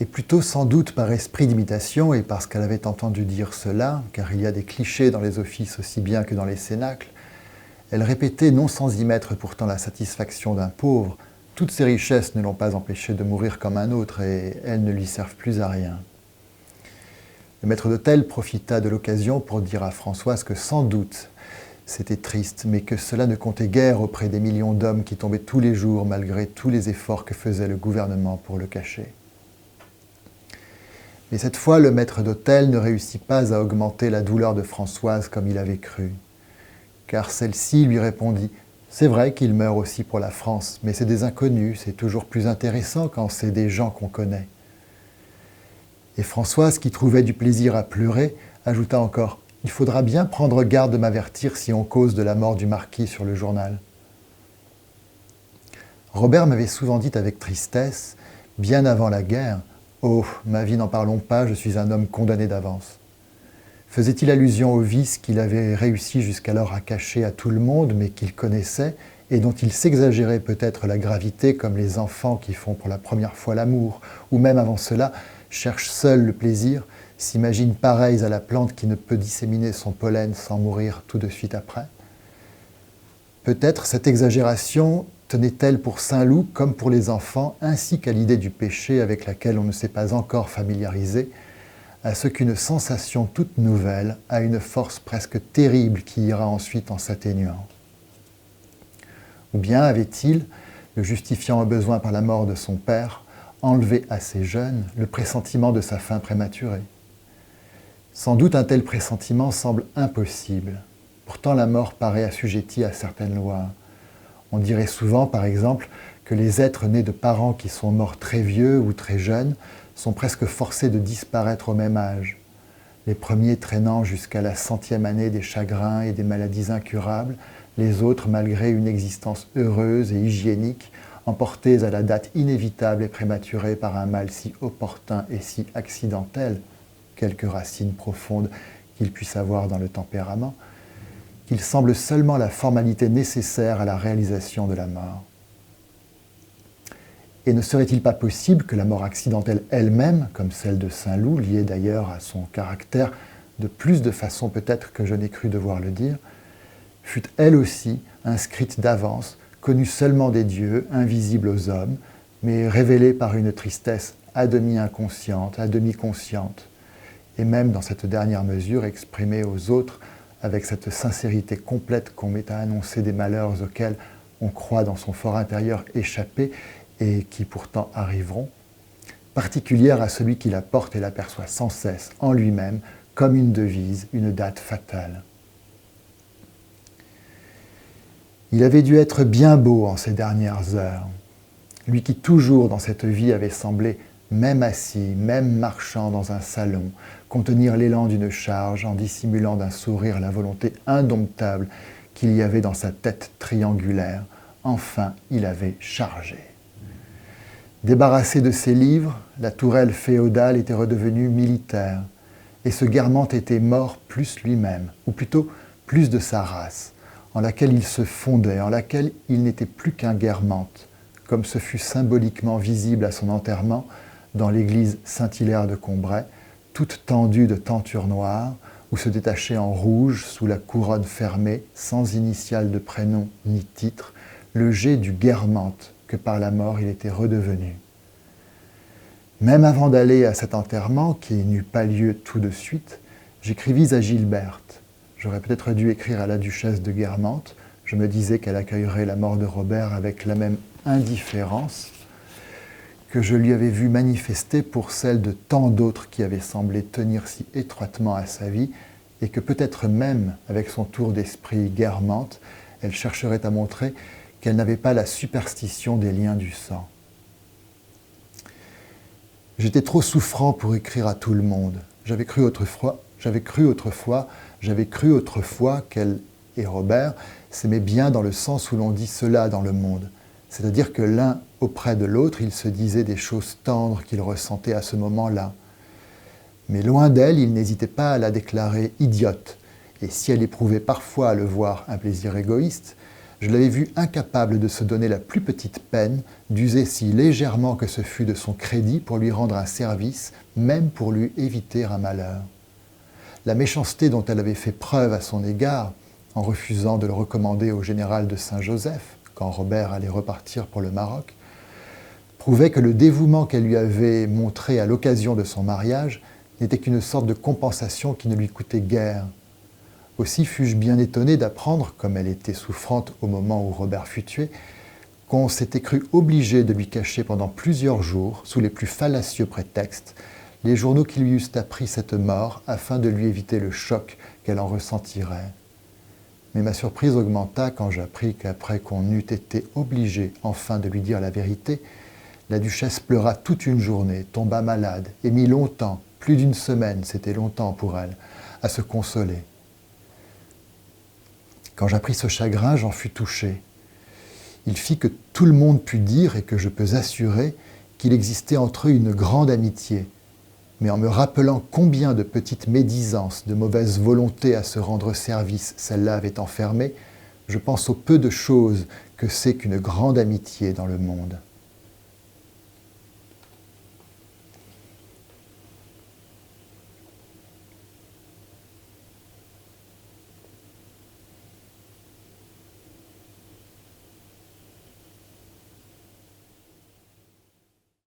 Et plutôt sans doute par esprit d'imitation et parce qu'elle avait entendu dire cela, car il y a des clichés dans les offices aussi bien que dans les cénacles, elle répétait, non sans y mettre pourtant la satisfaction d'un pauvre: toutes ces richesses ne l'ont pas empêché de mourir comme un autre et elles ne lui servent plus à rien. Le maître d'hôtel profita de l'occasion pour dire à Françoise que sans doute c'était triste, mais que cela ne comptait guère auprès des millions d'hommes qui tombaient tous les jours malgré tous les efforts que faisait le gouvernement pour le cacher. Mais cette fois, le maître d'hôtel ne réussit pas à augmenter la douleur de Françoise comme il avait cru. Car celle-ci lui répondit: « C'est vrai qu'il meurt aussi pour la France, mais c'est des inconnus, c'est toujours plus intéressant quand c'est des gens qu'on connaît. » Et Françoise, qui trouvait du plaisir à pleurer, ajouta encore: « Il faudra bien prendre garde de m'avertir si on cause de la mort du marquis sur le journal. » Robert m'avait souvent dit avec tristesse, bien avant la guerre: « Oh, ma vie, n'en parlons pas, je suis un homme condamné d'avance. » Faisait-il allusion aux vices qu'il avait réussi jusqu'alors à cacher à tout le monde, mais qu'il connaissait, et dont il s'exagérait peut-être la gravité, comme les enfants qui font pour la première fois l'amour, ou même avant cela, cherchent seuls le plaisir, s'imaginent pareils à la plante qui ne peut disséminer son pollen sans mourir tout de suite après? Peut-être cette exagération tenait-elle pour Saint-Loup comme pour les enfants, ainsi qu'à l'idée du péché avec laquelle on ne s'est pas encore familiarisé, à ce qu'une sensation toute nouvelle a une force presque terrible qui ira ensuite en s'atténuant. Ou bien avait-il, le justifiant au besoin par la mort de son père, enlevé assez jeune le pressentiment de sa fin prématurée? Sans doute un tel pressentiment semble impossible. Pourtant la mort paraît assujettie à certaines lois. On dirait souvent, par exemple, que les êtres nés de parents qui sont morts très vieux ou très jeunes sont presque forcés de disparaître au même âge, les premiers traînant jusqu'à la 100e année des chagrins et des maladies incurables, les autres, malgré une existence heureuse et hygiénique, emportés à la date inévitable et prématurée par un mal si opportun et si accidentel, quelque racine profonde qu'il puisse avoir dans le tempérament, qu'il semble seulement la formalité nécessaire à la réalisation de la mort. Et ne serait-il pas possible que la mort accidentelle elle-même, comme celle de Saint-Loup, liée d'ailleurs à son caractère de plus de façons peut-être que je n'ai cru devoir le dire, fût elle aussi inscrite d'avance, connue seulement des dieux, invisible aux hommes, mais révélée par une tristesse à demi inconsciente, à demi consciente, et même dans cette dernière mesure exprimée aux autres avec cette sincérité complète qu'on met à annoncer des malheurs auxquels on croit dans son fort intérieur échapper et qui pourtant arriveront, particulière à celui qui la porte et l'aperçoit sans cesse en lui-même comme une devise, une date fatale. Il avait dû être bien beau en ces dernières heures, lui qui toujours dans cette vie avait semblé, même assis, même marchant dans un salon, contenir l'élan d'une charge en dissimulant d'un sourire la volonté indomptable qu'il y avait dans sa tête triangulaire. Enfin, il avait chargé. Débarrassé de ses livres, la tourelle féodale était redevenue militaire, et ce Guermantes était mort plus lui-même, ou plutôt plus de sa race, en laquelle il se fondait, en laquelle il n'était plus qu'un Guermantes, comme ce fut symboliquement visible à son enterrement dans l'église Saint-Hilaire de Combray, toute tendue de tentures noires, où se détachait en rouge, sous la couronne fermée, sans initiale de prénom ni titre, le jet du Guermantes que par la mort il était redevenu. Même avant d'aller à cet enterrement, qui n'eut pas lieu tout de suite, j'écrivis à Gilberte. J'aurais peut-être dû écrire à la duchesse de Guermantes. Je me disais qu'elle accueillerait la mort de Robert avec la même indifférence que je lui avais vu manifester pour celle de tant d'autres qui avaient semblé tenir si étroitement à sa vie, et que peut-être même, avec son tour d'esprit Guermantes, elle chercherait à montrer qu'elle n'avait pas la superstition des liens du sang. J'étais trop souffrant pour écrire à tout le monde. J'avais cru autrefois qu'elle et Robert s'aimaient bien dans le sens où l'on dit cela dans le monde. C'est-à-dire que l'un auprès de l'autre, ils se disaient des choses tendres qu'ils ressentaient à ce moment-là. Mais loin d'elle, il n'hésitait pas à la déclarer idiote. Et si elle éprouvait parfois à le voir un plaisir égoïste, Je l'avais vu incapable de se donner la plus petite peine, d'user si légèrement que ce fût de son crédit pour lui rendre un service, même pour lui éviter un malheur. La méchanceté dont elle avait fait preuve à son égard, en refusant de le recommander au général de Saint-Joseph, quand Robert allait repartir pour le Maroc, prouvait que le dévouement qu'elle lui avait montré à l'occasion de son mariage n'était qu'une sorte de compensation qui ne lui coûtait guère. Aussi fus-je bien étonné d'apprendre, comme elle était souffrante au moment où Robert fut tué, qu'on s'était cru obligé de lui cacher pendant plusieurs jours, sous les plus fallacieux prétextes, les journaux qui lui eussent appris cette mort afin de lui éviter le choc qu'elle en ressentirait. Mais ma surprise augmenta quand j'appris qu'après qu'on eût été obligé enfin de lui dire la vérité, la duchesse pleura toute une journée, tomba malade et mit longtemps, plus d'une semaine, c'était longtemps pour elle, à se consoler. Quand j'appris ce chagrin, j'en fus touché. Il fit que tout le monde put dire, et que je peux assurer, qu'il existait entre eux une grande amitié. Mais en me rappelant combien de petites médisances, de mauvaise volonté à se rendre service celle-là avait enfermé, je pense au peu de choses que c'est qu'une grande amitié dans le monde.